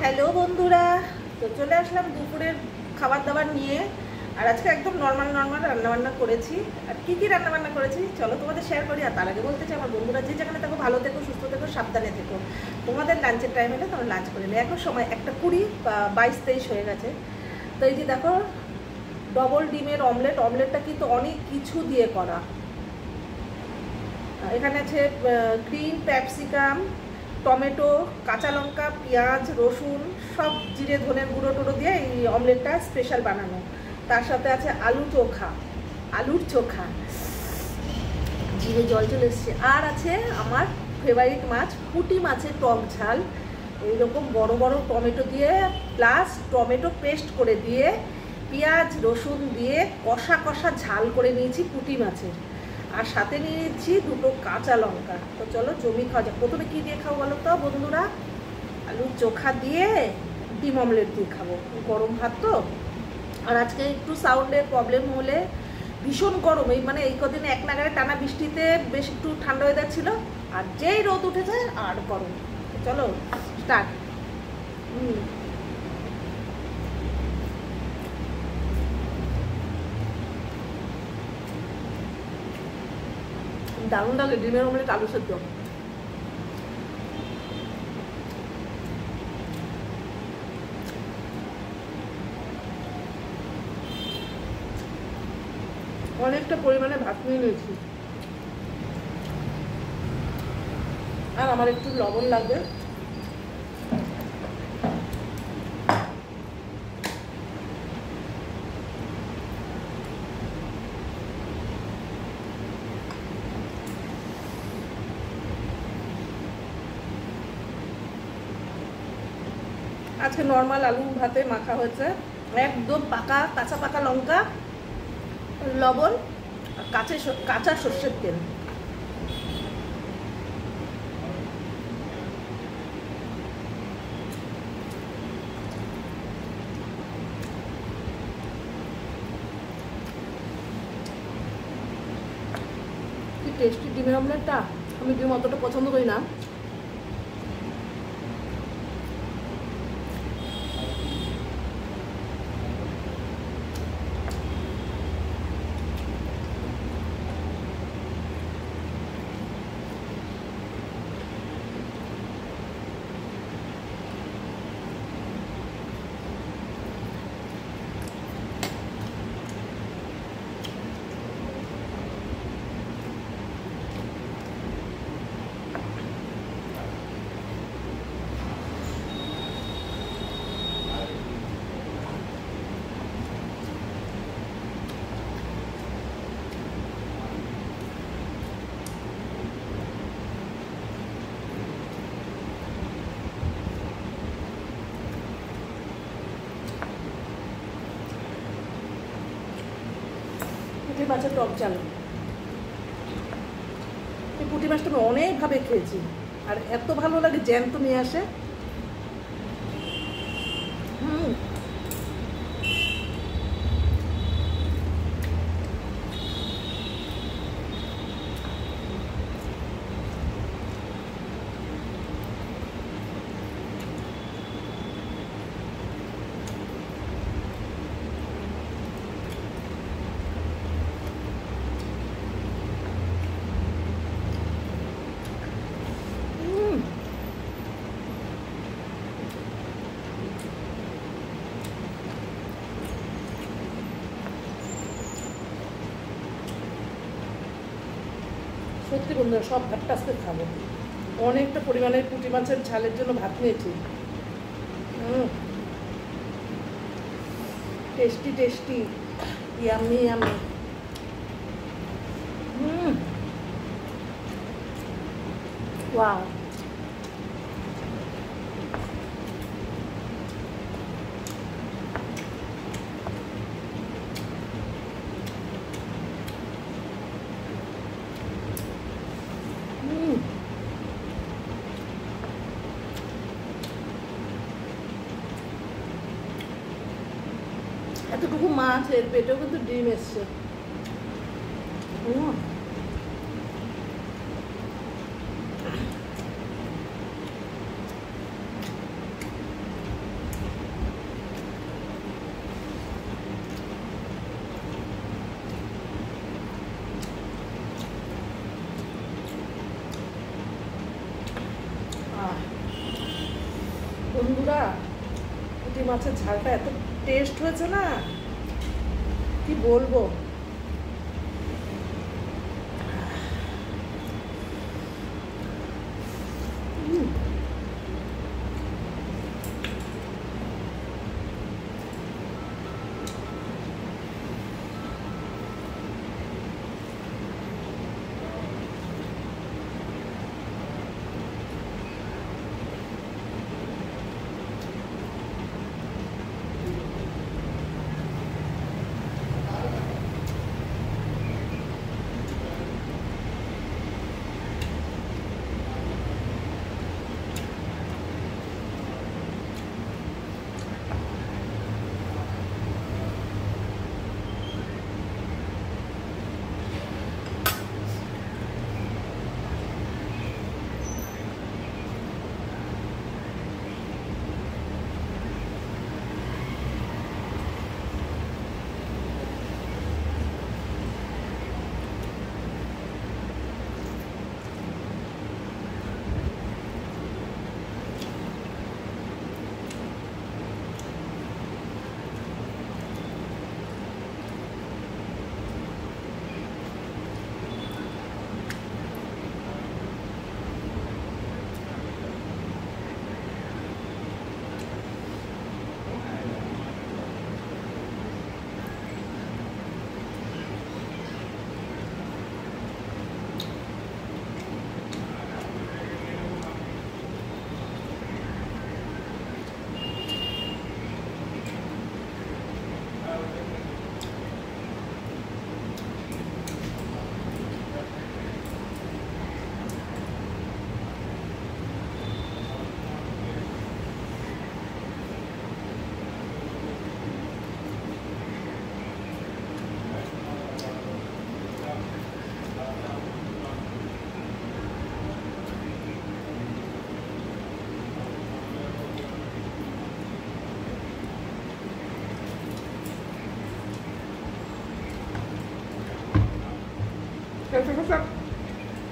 Hello বন্ধুরা, তো চলে আসলাম দুপুরের খাবার দাবার নিয়ে। আর আজকে একদম নর্মাল রান্নাবান্না করেছি। আর কী কী রান্নাবান্না করেছি চলো তোমাদের শেয়ার করি। আর তার আগে বলতে চাই, আমার বন্ধুরা যে যেখানে থাকো ভালো থেকো, সুস্থ থেকো, সাবধানে থেকো। তোমাদের লাঞ্চের টাইম হলে তোমরা লাঞ্চ করে নেবে। এখন সময় 1:20 বা 22-23 হয়ে গেছে। তো এই যে দেখো, ডবল ডিমের অমলেটটা কিন্তু অনেক কিছু দিয়ে করা। এখানে আছে গ্রিন ক্যাপসিকাম, টমেটো, কাঁচা লঙ্কা, পেঁয়াজ, রসুন, সব জিরে ধনের গুঁড়ো টুড়ো দিয়ে এই অমলেটটা স্পেশাল বানানো। তার সাথে আছে আলুর চোখা, জিরে জল চলে এসছে। আর আছে আমার ফেভারিট মাছ, পুঁটি মাছের টক ঝাল। এইরকম বড় বড় টমেটো দিয়ে প্লাস টমেটো পেস্ট করে দিয়ে পেঁয়াজ রসুন দিয়ে কষা কষা ঝাল করে নিয়েছি পুঁটি মাছের। আর সাথে নিয়ে নিচ্ছি 2টো কাঁচা লঙ্কা। তো চলো জমি খাওয়া যাক। প্রথমে কী দিয়ে খাবো বলো তো বন্ধুরা? আলুর চোখা দিয়ে ডিম অমলেট দিয়ে খাবো, গরম ভাত তো। আর আজকে একটু সাউন্ডের প্রবলেম হলে, ভীষণ গরম, এই কদিনে এক নাগারে টানা বৃষ্টিতে বেশ একটু ঠান্ডা ওয়েদার ছিল, আর যেই রোদ উঠে যায় আর গরম। চলো স্টার্ট। দারুণ লাগে ডিমের অমলেট আলু সেদ্ধ। অনেকটা পরিমাণে ভাত নিয়ে নিয়েছি। আর আমার একটু লবণ লাগবে। আজকে নর্মাল আলু ভাতে মাখা হয়েছে, একদম কাঁচা পাকা লঙ্কা, লবণ, কাঁচা সর্ষের তেল। কি টেস্টি ডিমের অমলেটটা। আমি ডিম অতটা পছন্দ করি না। পুঁটি মাছের টক ঝাল। এই পুঁটি মাছটা আমি অনেকভাবে খেয়েছি, আর এত ভালো লাগে জ্যান্ত নিয়ে আসে। সত্যি বন্ধুরা, সব ভাতটা আজকে খাবো। অনেকটা পরিমাণে পুঁটি মাছের ঝালের জন্য ভাত নিয়েছি। Tasty tasty, yummy yummy. Wow. এতটুকু মাছ, এর পেটেও কিন্তু ডিম এসছে। বন্ধুরা, পুঁটি মাছের ঝালটা এত টেস্ট হয়েছে না, কি বলবো।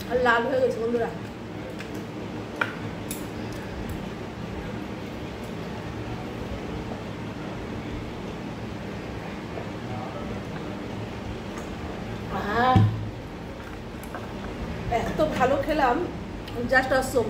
আর লাল হয়ে গেছে বন্ধুরা। এত ভালো খেলাম, জাস্ট অসম।